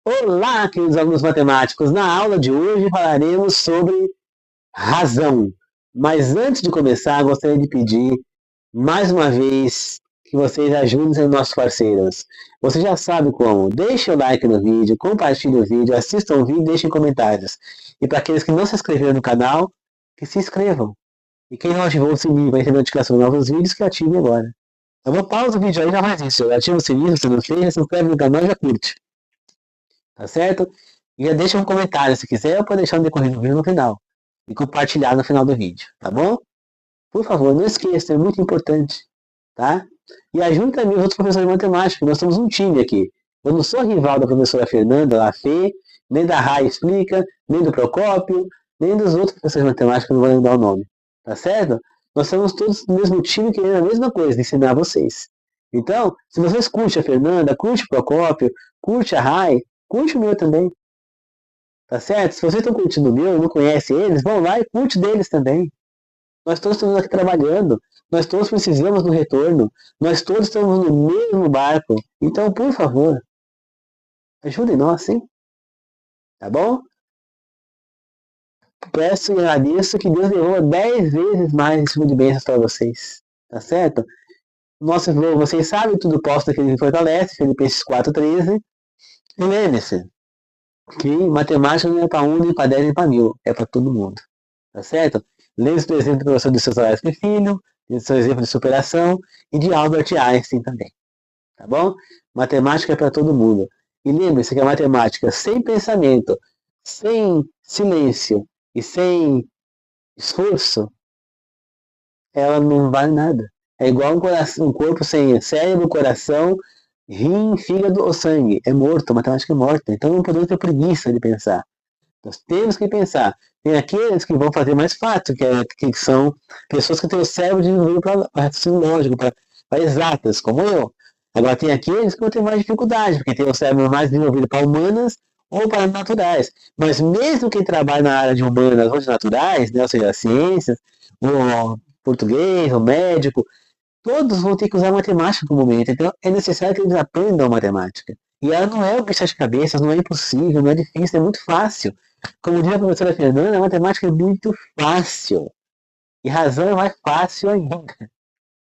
Olá, queridos alunos matemáticos! Na aula de hoje falaremos sobre razão. Mas antes de começar, gostaria de pedir mais uma vez que vocês ajudem os nossos parceiros. Você já sabe como. Deixe o like no vídeo, compartilhe o vídeo, assistam o vídeo e deixem comentários. E para aqueles que não se inscreveram no canal, que se inscrevam. E quem não ativou o sininho vai receber notificação de novos vídeos, que ative agora. Eu vou pausar o vídeo aí e já faz isso. Ativa o sininho se você não fez, já se inscreve no canal e já curte. Tá certo? E já deixa um comentário se quiser, ou pode deixar no decorrer do vídeo no final. E compartilhar no final do vídeo, tá bom? Por favor, não esqueça, é muito importante, tá? E ajude também os outros professores de matemática, nós somos um time aqui. Eu não sou rival da professora Fernanda, da Fê, nem da Rai Explica, nem do Procópio, nem dos outros professores de matemática, não vou lembrar o nome. Tá certo? Nós somos todos no mesmo time querendo a mesma coisa, ensinar vocês. Então, se vocês curtem a Fernanda, curte o Procópio, curte a Rai, curte o meu também. Tá certo? Se vocês estão curtindo o meu e não conhecem eles, vão lá e curte deles também. Nós todos estamos aqui trabalhando. Nós todos precisamos do retorno. Nós todos estamos no mesmo barco. Então, por favor, ajudem nós, sim? Tá bom? Peço e agradeço que Deus devolva 10 vezes mais esse tipo de bênçãos para vocês. Tá certo? Nosso slogan, vocês sabem, tudo posto que ele fortalece, Filipenses 4,13. E lembre-se que matemática não é para um, nem para 10, nem para 1000. É para todo mundo. Tá certo? Lembre-se do exemplo do professor de seus Aécio Filho, do seu exemplo de superação e de Albert Einstein também. Tá bom? Matemática é para todo mundo. E lembre-se que a matemática sem pensamento, sem silêncio e sem esforço, ela não vale nada. É igual um corpo sem cérebro, coração, rim, fígado ou sangue. É morto, a matemática é morta. Então não podemos ter preguiça de pensar. Nós temos que pensar. Tem aqueles que vão fazer mais fácil, que são pessoas que têm o cérebro desenvolvido para raciocínio lógico, para exatas, como eu. Agora tem aqueles que vão ter mais dificuldade, porque tem o cérebro mais desenvolvido para humanas ou para naturais. Mas mesmo quem trabalha na área de humanas ou de naturais, né, ou seja, ciências, ou português, ou médico, todos vão ter que usar matemática no momento. Então é necessário que eles aprendam matemática. E ela não é um bicho de cabeças, não é impossível, não é difícil, é muito fácil. Como diz a professora Fernanda, a matemática é muito fácil. E razão é mais fácil ainda.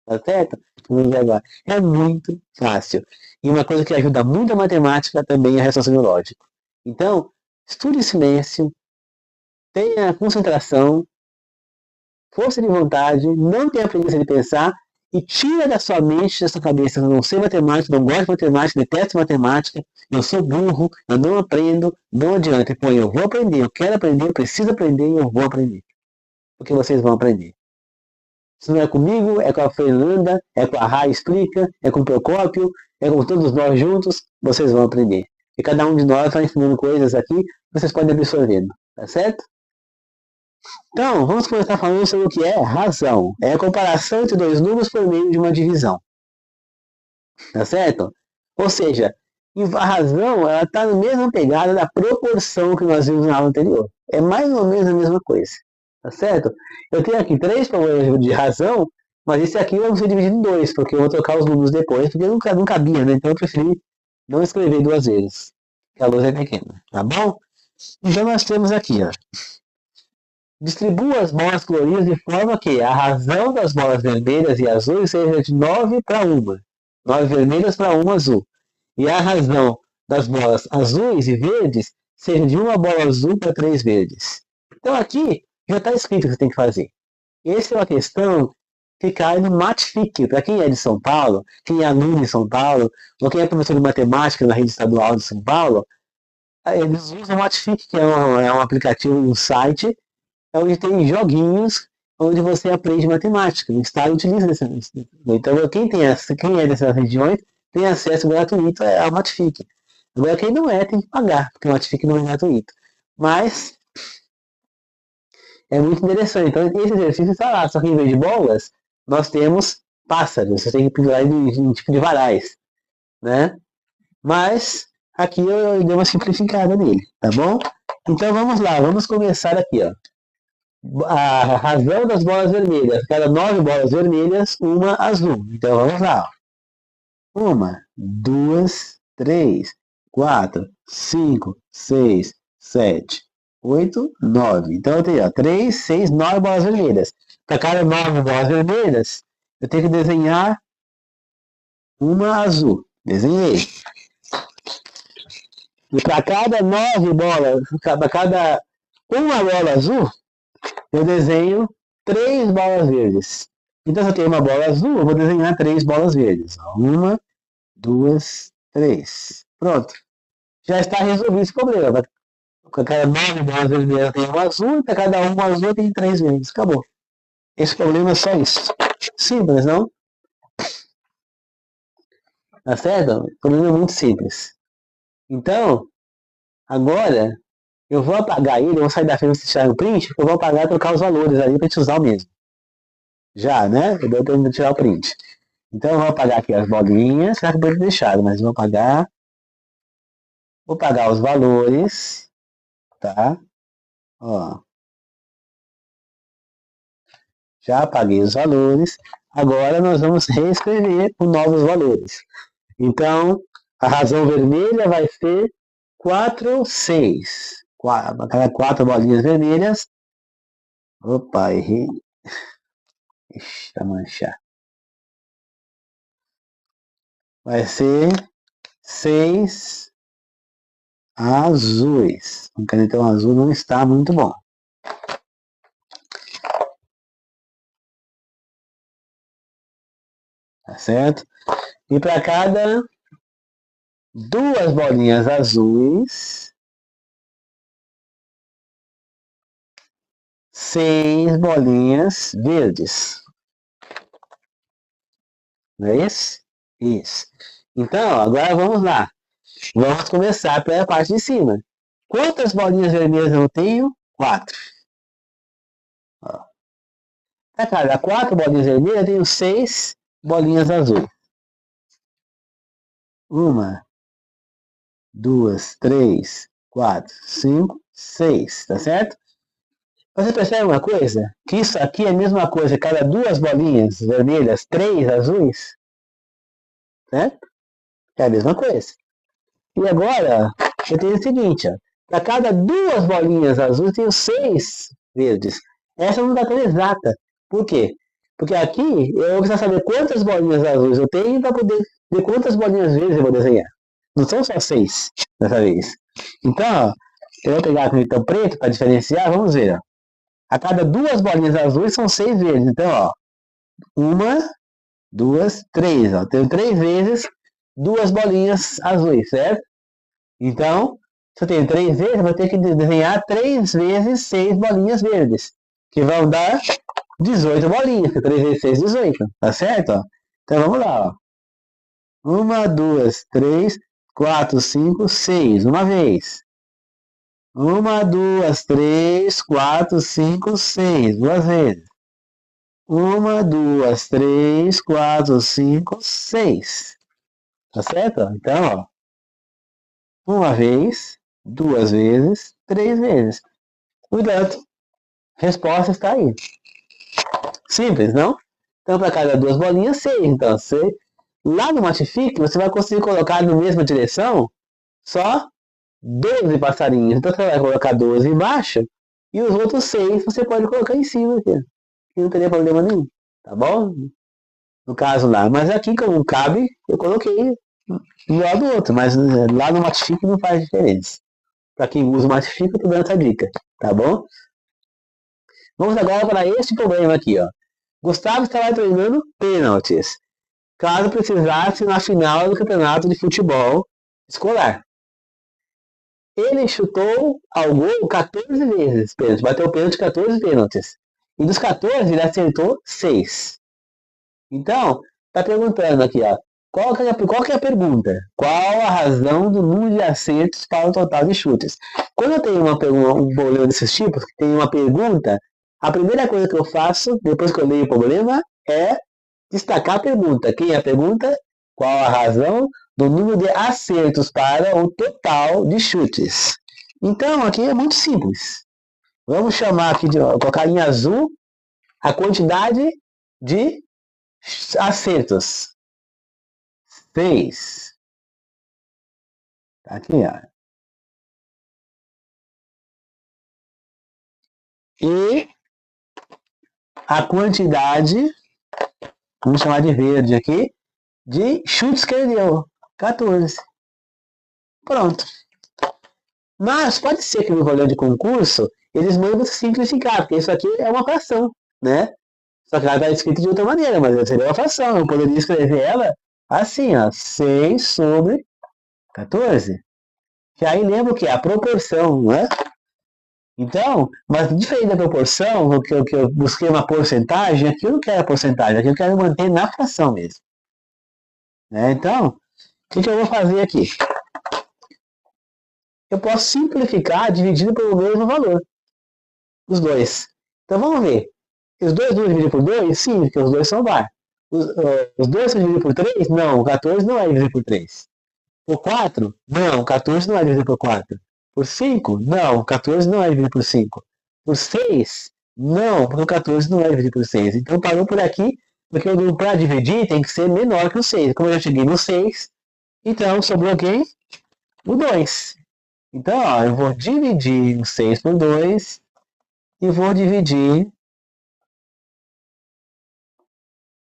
Tá certo? Vamos ver agora. É muito fácil. E uma coisa que ajuda muito a matemática também é o raciocínio lógico. Então, estude em silêncio, tenha concentração, força de vontade, não tenha preguiça de pensar e tira da sua mente, da sua cabeça, eu não sei matemática, não gosto de matemática, detesto matemática, eu sou burro, eu não aprendo, não adianta. Põe, eu vou aprender, eu quero aprender, eu preciso aprender e eu vou aprender. Porque vocês vão aprender. Se não é comigo, é com a Fernanda, é com a Rai Explica, é com o Procópio, é com todos nós juntos, vocês vão aprender. E cada um de nós vai ensinando coisas aqui, vocês podem absorvendo, tá certo? Então, vamos começar falando sobre o que é razão. É a comparação entre dois números por meio de uma divisão. Tá certo? Ou seja, a razão ela está na mesma pegada da proporção que nós vimos na aula anterior. É mais ou menos a mesma coisa. Tá certo? Eu tenho aqui 3 problemas de razão, mas esse aqui vai ser dividido em 2, porque eu vou trocar os números depois, porque não cabia, né? Então eu preferi não escrever 2 vezes, porque a luz é pequena. Tá bom? Então nós temos aqui, ó. Distribua as bolas coloridas de forma que a razão das bolas vermelhas e azuis seja de 9 para 1. 9 vermelhas para 1 azul. E a razão das bolas azuis e verdes seja de uma bola azul para 3 verdes. Então aqui já está escrito o que você tem que fazer. Essa é uma questão que cai no Matfic. Para quem é de São Paulo, quem é aluno de São Paulo, ou quem é professor de matemática na rede estadual de São Paulo, eles usam o Matfic, que é um aplicativo, um site, onde tem joguinhos onde você aprende matemática. O Estado utiliza esse. Então, quem é dessas regiões tem acesso gratuito ao Matfic. Agora, quem não é, tem que pagar, porque o Matfic não é gratuito. Mas é muito interessante. Então, esse exercício está lá, só que em vez de bolas, nós temos pássaros. Você tem que pendurar em tipo de varais, né? Mas aqui eu dei uma simplificada nele, tá bom? Então vamos lá, vamos começar aqui, ó. A razão das bolas vermelhas. Cada 9 bolas vermelhas, uma azul. Então vamos lá. 1, 2, 3, 4, 5, 6, 7, 8, 9. Então eu tenho 3, 6, 9 bolas vermelhas. Para cada 9 bolas vermelhas, eu tenho que desenhar uma azul. Desenhei. E para cada 9 bolas, para cada uma bola azul, eu desenho 3 bolas verdes. Então, se eu tenho uma bola azul, eu vou desenhar 3 bolas verdes. 1, 2, 3. Pronto. Já está resolvido esse problema. Para cada 9 bolas vermelhas eu tenho uma azul, e para cada uma azul eu tenho 3 verdes. Acabou. Esse problema é só isso. Simples, não? Tá certo? O problema é muito simples. Então, agora, eu vou apagar ele, eu vou sair da frente e tirar um print, porque eu vou apagar e trocar os valores ali para gente usar o mesmo. Já, né? Eu deu tempo de tirar o print. Então eu vou apagar aqui as bolinhas, será que eu devo deixar, mas vou apagar. Vou apagar os valores, tá? Ó. Já apaguei os valores. Agora nós vamos reescrever com novos valores. Então, a razão vermelha vai ser 4, 6. Cada 4 bolinhas vermelhas. Opa, errei. Deixa eu manchar. Vai ser 6 azuis. O canetão azul não está muito bom. Tá certo? E para cada 2 bolinhas azuis, 6 bolinhas verdes. Não é isso? Isso. Então, agora vamos lá. Vamos começar pela parte de cima. Quantas bolinhas vermelhas eu tenho? 4. Para cada 4 bolinhas vermelhas, eu tenho 6 bolinhas azuis. 1, 2, 3, 4, 5, 6. Tá certo? Você percebe uma coisa? Que isso aqui é a mesma coisa, cada 2 bolinhas vermelhas, 3 azuis, certo? É a mesma coisa. E agora, eu tenho o seguinte, para cada 2 bolinhas azuis, eu tenho 6 verdes. Essa não está tão exata. Por quê? Porque aqui eu preciso saber quantas bolinhas azuis eu tenho para poder ver quantas bolinhas verdes eu vou desenhar. Não são só 6 dessa vez. Então, ó, eu vou pegar a caneta preto para diferenciar, vamos ver. Ó. A cada 2 bolinhas azuis são 6 verdes. Então, ó, 1, 2, 3. Ó. Tenho 3 vezes 2 bolinhas azuis, certo? Então, se eu tenho 3 vezes, eu vou ter que desenhar 3 vezes 6 bolinhas verdes, que vão dar 18 bolinhas, que 3 vezes 6, 18, tá certo? Ó? Então vamos lá, ó. 1, 2, 3, 4, 5, 6, uma vez. 1, 2, 3, 4, 5, 6, 2 vezes. 1, 2, 3, 4, 5, 6. Tá certo? Então, ó. Uma vez, 2 vezes, 3 vezes. Portanto, a resposta está aí. Simples, não? Então, para cada 2 bolinhas, 6. Então, lá no Matific, você vai conseguir colocar na mesma direção só 12 passarinhos. Então, você vai colocar 12 embaixo e os outros 6 você pode colocar em cima aqui. E não teria problema nenhum. Tá bom? No caso lá. Mas aqui, como cabe, eu coloquei um lado do outro. Mas lá no Matific não faz diferença. Para quem usa o Matific, eu estou dando essa dica. Tá bom? Vamos agora para este problema aqui, ó. Gustavo estava treinando pênaltis, caso precisasse na final do campeonato de futebol escolar. Ele chutou ao gol 14 vezes, pênalti, bateu o pênalti 14 pênaltis. E dos 14 ele acertou 6. Então, está perguntando aqui, ó, qual que é a pergunta? Qual a razão do número de acertos para o total de chutes? Quando eu tenho um problema desses tipos, que tem uma pergunta, a primeira coisa que eu faço, depois que eu leio o problema, é destacar a pergunta. Quem é a pergunta? Qual a razão do número de acertos para o total de chutes? Então, aqui é muito simples. Vamos chamar aqui, colocar em azul, a quantidade de acertos. 6. Aqui, ó. E a quantidade, vamos chamar de verde aqui, de chutes que ele deu. 14. Pronto. Mas pode ser que no rolê de concurso eles mandem simplificar, porque isso aqui é uma fração, né? Só que ela está escrita de outra maneira, mas seria uma fração. Eu poderia escrever ela assim, ó, 6 sobre 14. Que aí lembra o que? A proporção, né? Então, mas diferente da proporção, o que eu busquei uma porcentagem, aqui eu não quero a porcentagem, aqui eu quero manter na fração mesmo. Né? Então, o que eu vou fazer aqui? Eu posso simplificar dividindo pelo mesmo valor. Os dois. Então vamos ver. Os dois números divididos por 2? Sim, porque os dois são par. Os dois são divididos por 3? Não, 14 não é dividido por 3. Por 4? Não, 14 não é dividido por 4. Por 5? Não, 14 não é dividido por 5. Por 6? Não, porque o 14 não é dividido por 6. Então parou por aqui, porque o número para dividir tem que ser menor que o 6. Como eu já cheguei no 6, então sobrou quem? O 2. Então, ó, eu vou dividir o 6 por 2 e vou dividir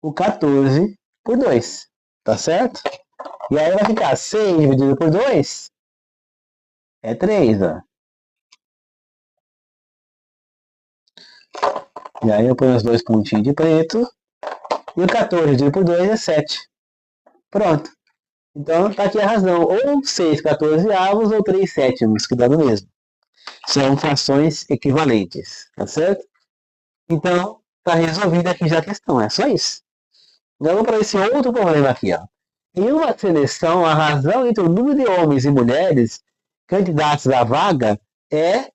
o 14 por 2. Tá certo? E aí vai ficar 6 dividido por 2 é 3, ó. E aí eu ponho os dois pontinhos de preto. E o 14 dividido por 2 é 7. Pronto. Então tá aqui a razão. Ou 6 14avos ou 3 sétimos, que dá no mesmo. São frações equivalentes. Tá certo? Então, tá resolvida aqui já a questão. É só isso. Agora vamos para esse outro problema aqui, ó. Em uma seleção, a razão entre o número de homens e mulheres candidatos à vaga é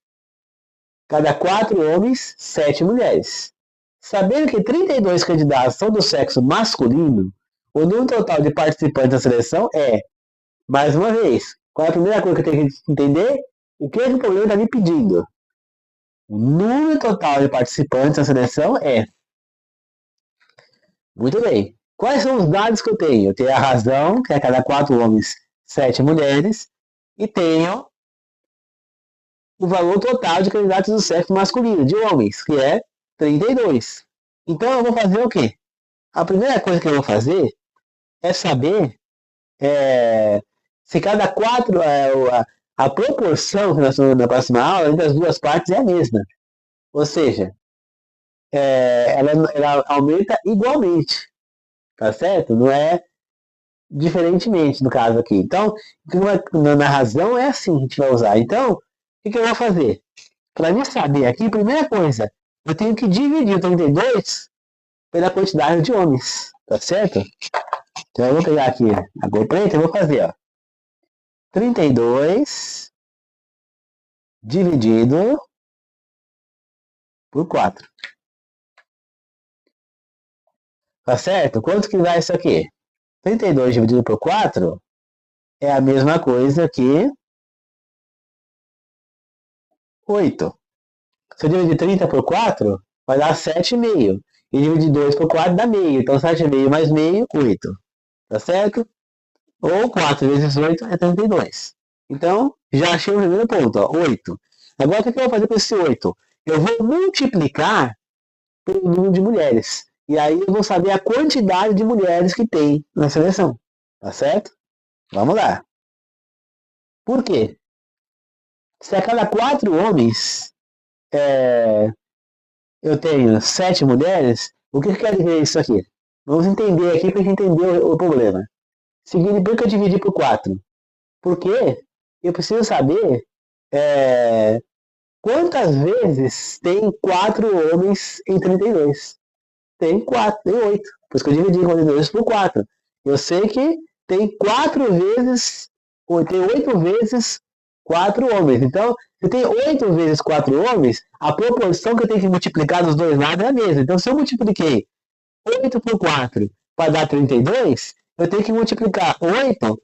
cada 4 homens, 7 mulheres. Sabendo que 32 candidatos são do sexo masculino, o número total de participantes da seleção é, mais uma vez, qual é a primeira coisa que eu tenho que entender? O que o problema está me pedindo? O número total de participantes da seleção é. Muito bem. Quais são os dados que eu tenho? Eu tenho a razão, que é cada 4 homens, 7 mulheres, e tenho o valor total de candidatos do sexo masculino, de homens, que é 32. Então eu vou fazer o quê? A primeira coisa que eu vou fazer é saber se cada 4, a proporção que nós estamos na próxima aula entre as duas partes é a mesma. Ou seja, ela aumenta igualmente. Tá certo? Não é diferentemente no caso aqui. Então, na razão é assim que a gente vai usar. Então, o que eu vou fazer? Para mim saber aqui, primeira coisa, eu tenho que dividir o 32 pela quantidade de homens. Tá certo? Então eu vou pegar aqui a cor preta e vou fazer, ó. 32 dividido por 4. Tá certo? Quanto que dá isso aqui? 32 dividido por 4 é a mesma coisa que 8. Se eu dividir 30 por 4, vai dar 7,5. E dividir 2 por 4 dá meio. Então 7,5 mais meio, 8. Tá certo? Ou 4 vezes 8 é 32. Então, já achei o primeiro ponto, ó, 8. Agora, o que eu vou fazer com esse 8? Eu vou multiplicar pelo número de mulheres. E aí eu vou saber a quantidade de mulheres que tem na seleção. Tá certo? Vamos lá. Por quê? Se a cada 4 homens eu tenho 7 mulheres, o que quer dizer isso aqui? Vamos entender aqui para a gente entender o problema. Seguinte, por que eu dividi por 4? Porque eu preciso saber quantas vezes tem 4 homens em 32. Tem 4, tem 8. Por isso que eu dividi 42 por 4. Eu sei que tem 4 vezes, ou tem 8 vezes 4 homens. Então, se tem 8 vezes 4 homens, a proporção que eu tenho que multiplicar dos dois lados é a mesma. Então, se eu multipliquei 8 por 4 para dar 32, eu tenho que multiplicar 8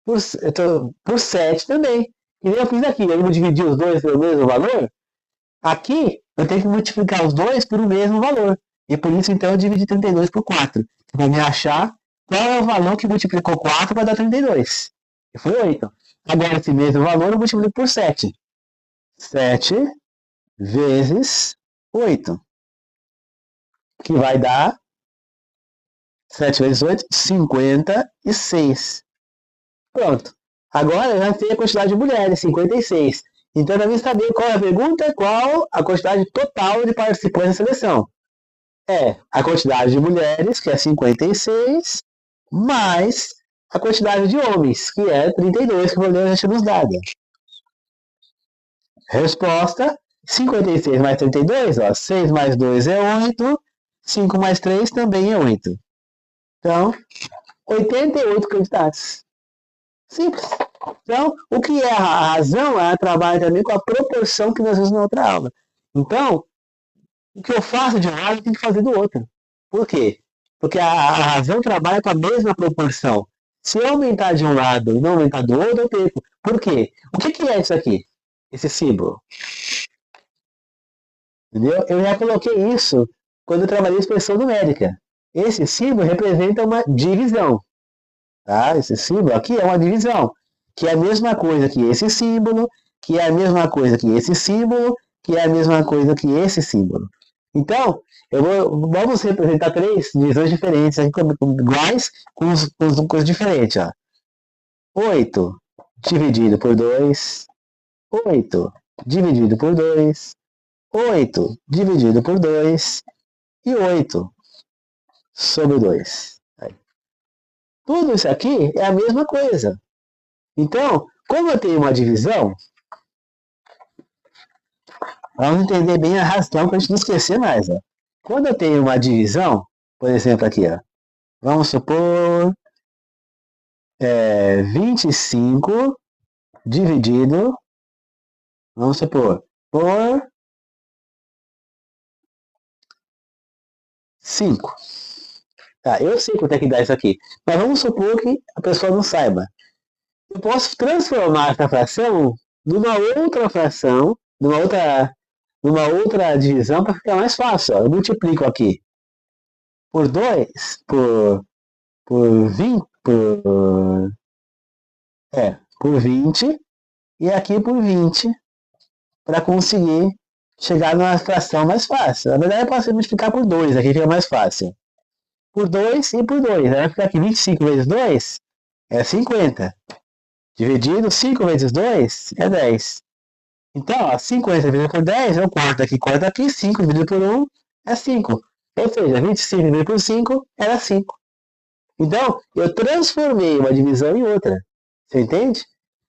por 7 também. E nem eu fiz aqui, eu vou dividir os dois pelo mesmo valor. Aqui, eu tenho que multiplicar os dois por o mesmo valor. E por isso, então, eu dividi 32 por 4. Para me achar qual é o valor que multiplicou 4 para dar 32. E foi 8. Agora, esse mesmo valor eu multiplico por 7. 7 vezes 8, que vai dar 7 vezes 8, 56. Pronto. Agora eu já sei a quantidade de mulheres, 56. Então, para mim saber qual é a pergunta, qual a quantidade total de participantes da seleção. É a quantidade de mulheres, que é 56, mais a quantidade de homens, que é 32, que o problema já tinha nos dado. Resposta: 56 mais 32, ó, 6 mais 2 é 8, 5 mais 3 também é 8. Então, 88 candidatos. Simples. Então, o que é a razão? Ela trabalha também com a proporção que nós vimos na outra aula. Então, o que eu faço de um lado, eu tenho que fazer do outro. Por quê? Porque a razão trabalha com a mesma proporção. Se eu aumentar de um lado e não aumentar do outro, eu perco. Por quê? O que é isso aqui? Esse símbolo. Entendeu? Eu já coloquei isso quando eu trabalhei em expressão numérica. Esse símbolo representa uma divisão. Tá? Esse símbolo aqui é uma divisão, que é a mesma coisa que esse símbolo, que é a mesma coisa que esse símbolo, que é a mesma coisa que esse símbolo. Então, vamos representar três divisões diferentes, iguais, com coisas diferentes. Ó. 8 dividido por 2, 8 dividido por 2, 8 dividido por 2 e 8 sobre 2. Tudo isso aqui é a mesma coisa. Então, como eu tenho uma divisão, vamos entender bem a razão para a gente não esquecer mais. Ó. Quando eu tenho uma divisão, por exemplo aqui, ó, vamos supor 25 dividido, vamos supor, por 5. Tá, eu sei quanto é que dá isso aqui, mas vamos supor que a pessoa não saiba. Eu posso transformar essa fração numa outra fração, numa outra divisão para ficar mais fácil. Ó. Eu multiplico aqui por 2, por 20, por 20 e aqui por 20 para conseguir chegar numa fração mais fácil. Na verdade, eu posso multiplicar por 2, aqui fica mais fácil. Por 2 e por 2. Aí vai ficar aqui 25 vezes 2 é 50. Dividido 5 vezes 2 é 10. Então, ó, 50 dividido por 10, eu corto aqui, 5 dividido por 1 é 5. Ou seja, 25 dividido por 5 era 5. Então, eu transformei uma divisão em outra. Você entende?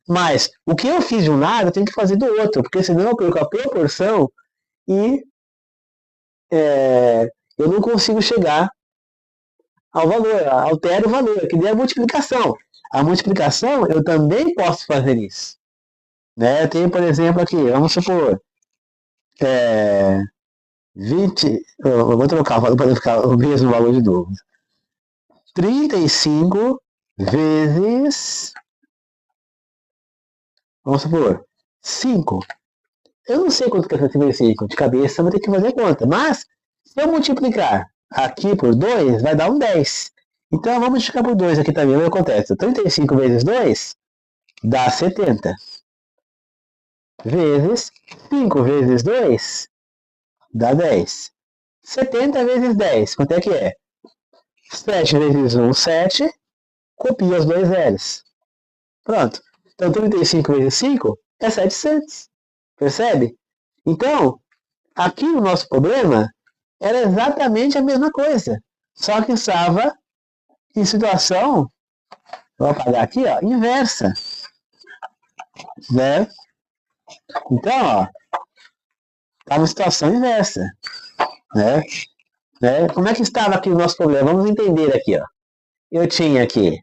Mas, o que eu fiz de um lado, eu tenho que fazer do outro, porque senão eu perco a proporção e eu não consigo chegar ao valor, altero o valor, que nem a multiplicação. A multiplicação, eu também posso fazer isso. Né? Eu tenho, por exemplo, aqui, vamos supor, 20, eu vou trocar para poder ficar o mesmo valor de novo. 35 vezes, vamos supor, 5. Eu não sei quanto que é 35 vezes 5, de cabeça eu vou ter que fazer a conta, mas se eu multiplicar aqui por 2, vai dar um 10. Então vamos multiplicar por 2 aqui também, o que acontece? 35 vezes 2 dá 70. Vezes 5 vezes 2 dá 10. 70 vezes 10, quanto é que é? 7 vezes 1, 7. Copia os dois zeros. Pronto. Então 35 vezes 5 é 700. Percebe? Então, aqui o nosso problema era exatamente a mesma coisa. Só que estava em situação, vou apagar aqui, ó, inversa. Né? Então, ó, estava em situação inversa. Né? Como é que estava aqui o nosso problema? Vamos entender aqui. Ó. Eu tinha aqui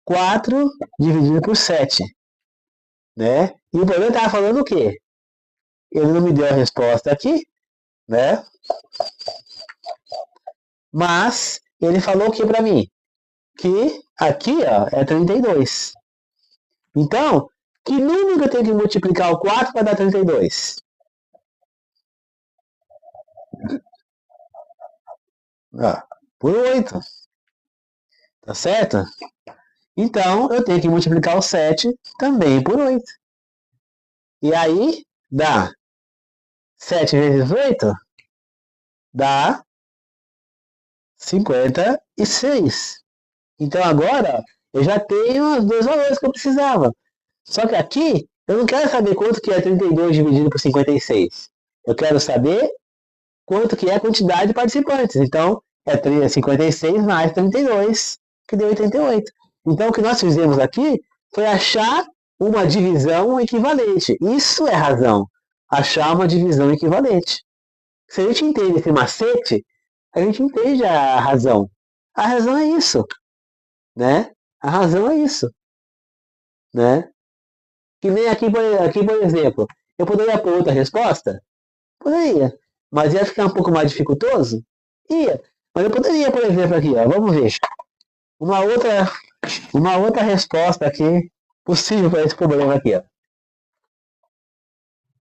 4 dividido por 7. Né? E o problema estava falando o quê? Ele não me deu a resposta aqui, né? Mas ele falou o que para mim? Que aqui ó, é 32. Então, que número eu tenho que multiplicar o 4 para dar 32? Ó, por 8. Tá certo? Então, eu tenho que multiplicar o 7 também por 8. E aí, dá 7 vezes 8, dá 56. Então, agora, eu já tenho os dois valores que eu precisava. Só que aqui, eu não quero saber quanto que é 32 dividido por 56. Eu quero saber quanto que é a quantidade de participantes. Então, é 56 mais 32, que deu 88. Então, o que nós fizemos aqui foi achar uma divisão equivalente. Isso é razão. Achar uma divisão equivalente. Se a gente entende esse macete, a gente entende a razão. A razão é isso, né? A razão é isso, né? Que nem aqui, por exemplo, eu poderia pôr outra resposta? Poderia. Mas ia ficar um pouco mais dificultoso? Ia. Mas eu poderia, por exemplo, aqui, ó, vamos ver. Uma outra, uma outra resposta aqui possível para esse problema aqui, ó.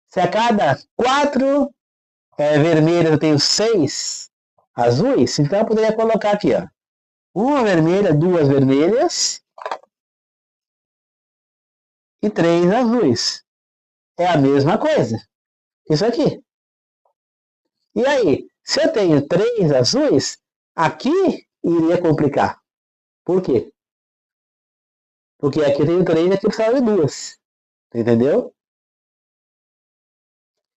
Se a cada 4 vermelhas eu tenho 6 azuis, então eu poderia colocar aqui, ó. Uma vermelha, 2 vermelhas e 3 azuis. É a mesma coisa. Isso aqui. E aí, se eu tenho 3 azuis, aqui iria complicar. Por quê? Porque aqui eu tenho 3 e aqui eu precisava de 2. Entendeu?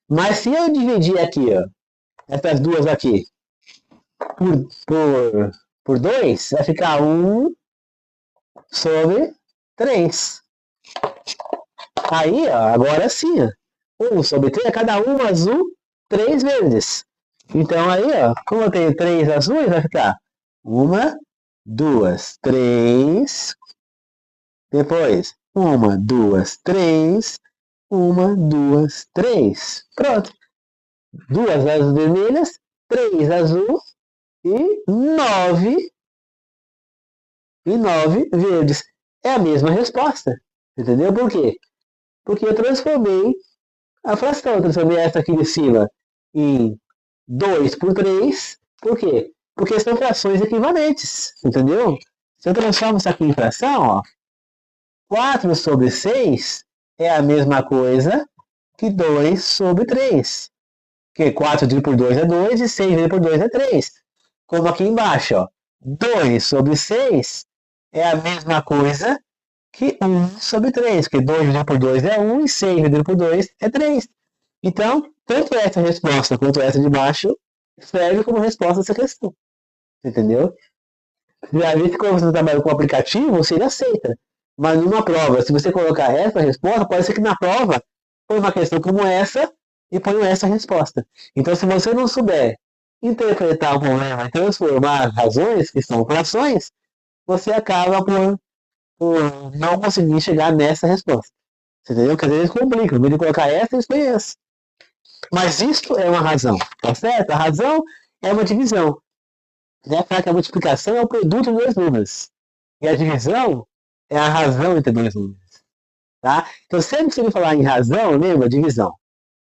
Mas se eu dividir aqui, ó, essas duas aqui, por 2, vai ficar 1 sobre 3. Aí, ó, agora sim, ó, 1 sobre 3, cada um azul, 3 verdes. Então aí, ó, como eu tenho 3 azuis, vai ficar 1, 2, 3. Depois, 1, 2, 3. 1, 2, 3. Pronto. 2 asas vermelhas, 3 azul e 9 verdes. É a mesma resposta. Entendeu? Por quê? Porque eu transformei a fração. Eu transformei essa aqui de cima em 2 por 3. Por quê? Porque são frações equivalentes. Entendeu? Se eu transformo isso aqui em fração, ó, 4 sobre 6 é a mesma coisa que 2 sobre 3. Porque 4 dividido por 2 é 2 e 6 dividido por 2 é 3. Como aqui embaixo, ó, 2 sobre 6 é a mesma coisa que 1 sobre 3. Porque 2 dividido por 2 é 1 e 6 dividido por 2 é 3. Então, tanto essa resposta quanto essa de baixo serve como resposta dessa questão. Entendeu? Já vi que quando você trabalha com o aplicativo, você aceita. Mas numa prova, se você colocar essa resposta, pode ser que na prova põe uma questão como essa e põe essa resposta. Então, se você não souber interpretar o problema e transformar razões, que são frações, você acaba por não conseguir chegar nessa resposta. Você entendeu? Porque às vezes complica. Em vez de colocar essa, escolhe essa. Mas isto é uma razão, tá certo? A razão é uma divisão. Né? Falar que a multiplicação é o produto de dois números. E a divisão é a razão entre dois números. Tá? Então, sempre que você falar em razão, lembra? Divisão.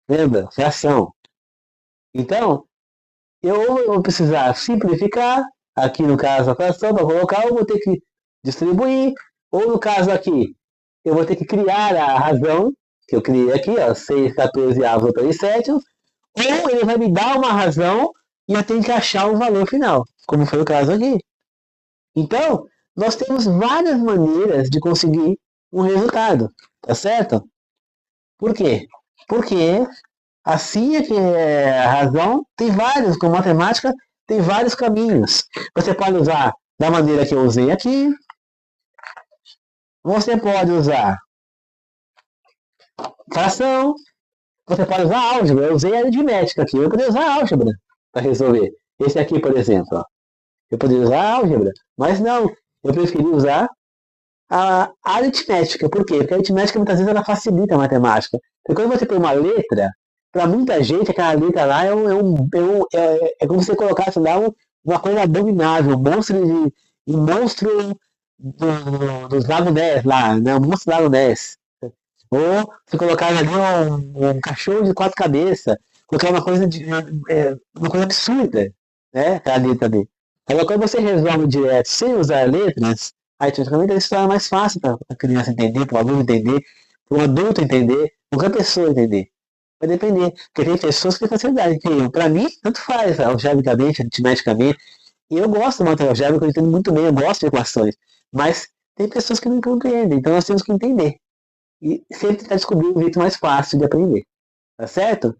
Lembra? Fração. Então, eu vou precisar simplificar, aqui no caso a fração, para colocar, eu vou ter que distribuir, ou no caso aqui, eu vou ter que criar a razão, que eu criei aqui, ó, 6, 14 avos, 3 sétimos, ou ele vai me dar uma razão e eu tenho que achar o valor final, como foi o caso aqui. Então, nós temos várias maneiras de conseguir um resultado, tá certo? Por quê? Porque assim é que a razão tem vários, com matemática tem vários caminhos. Você pode usar da maneira que eu usei aqui. Você pode usar fração. Você pode usar álgebra. Eu usei a aritmética aqui. Eu poderia usar álgebra para resolver. Esse aqui, por exemplo. Ó. Eu poderia usar álgebra. Mas não. Eu preferi usar a aritmética. Por quê? Porque a aritmética muitas vezes ela facilita a matemática. Porque quando você põe uma letra, para muita gente aquela letra lá é como se você colocasse lá uma coisa abominável, um monstro dos Lago Ness lá, né? Um monstro do Lago Ness. Ou se colocar ali um cachorro de 4 cabeças, colocar uma coisa absurda, né? Aquela letra ali. Agora, quando você resolve direto sem usar letras, Aritmeticamente ele se torna mais fácil para a criança entender, para o aluno entender, para o adulto entender, qualquer pessoa entender. Vai depender, porque tem pessoas que têm facilidade. Para mim, tanto faz, algebricamente, aritmeticamente. E eu gosto do material algébrico, eu entendo muito bem, eu gosto de equações. Mas tem pessoas que não compreendem, então nós temos que entender. E sempre tentar descobrir um jeito mais fácil de aprender. Tá certo?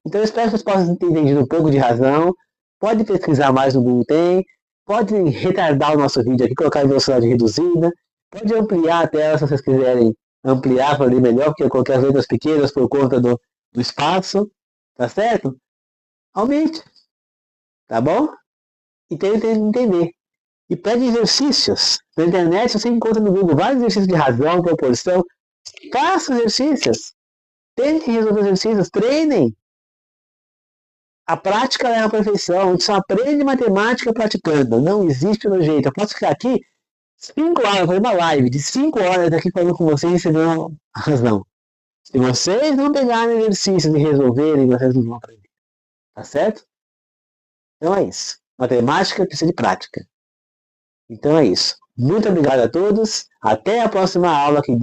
Então eu espero que vocês possam ter entendido um pouco de razão. Pode pesquisar mais no Google Tem. Pode retardar o nosso vídeo aqui, colocar em velocidade reduzida. Pode ampliar a tela se vocês quiserem ampliar para ler melhor, porque eu coloquei as letras pequenas por conta do espaço. Tá certo? Aumente. Tá bom? E tente entender. E pede exercícios. Na internet você encontra no Google vários exercícios de razão, proporção. Faça exercícios. Tente resolver exercícios. Treinem. A prática é a perfeição. A gente só aprende matemática praticando. Não existe no jeito. Eu posso ficar aqui 5 horas, fazer uma live de 5 horas aqui falando com vocês e você não a razão. Se vocês não pegarem exercícios e resolverem, vocês não vão aprender. Tá certo? Então é isso. Matemática precisa de prática. Então é isso. Muito obrigado a todos. Até a próxima aula. Que Deus